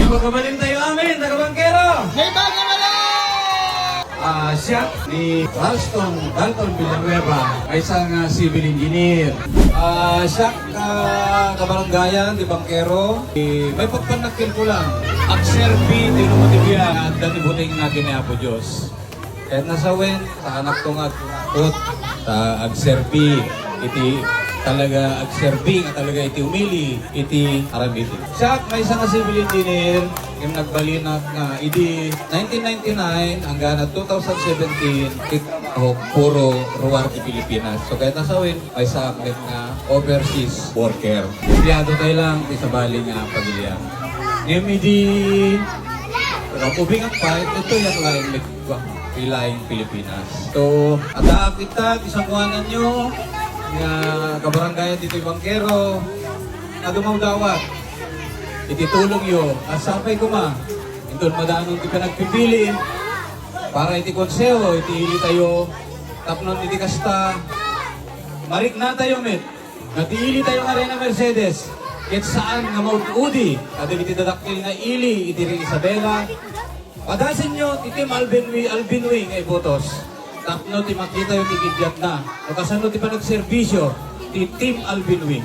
Pagkabalin tayo amin, taga-bangkero! May bago na lang! Siya ni Ralston Dalton Villanueva ay isang civil engineer. Siya kabaranggayan di Bangkero. May pagpanakil ko lang. Agserbi, di lumatibya at dati buting nga kinapo Diyos. Kahit nasawin, sa anak kong agkot, sa agserbi, iti talaga agserbi, nga talaga iti umili, iti arabiti. Siya may isang civil engineer, yung nagbalinak na iti 1999 hanggang 2017, itrabaho puro ruwar di Pilipinas. So kahit nasawin, may sa akin nga overseas worker. Empleyado tayo lang, di sa bali nga pamilya. Ngayon di ubing ang fight, ito yung laing pilaing Pilipinas. So, at kita, isang kuhanan nyo, nga kabaranggayan dito yung Bangkero, na dumawdawat. Ititulong yo, at sapay ko ma, ito madanon di ka nagpipili, para iti konseho, iti tayo, tapnon iti kasta, marik na tayo met, natiili tayo nga rin na Mercedes, kahit saan nga maud-udi, at iti dadakil nga ili, iti rin Isabela, padasin nyo, iti Albinwi ngay botos. Tapno ti makita yung tigidyat na. O kasano ti pa nagservisyo, ti Team Albinwi.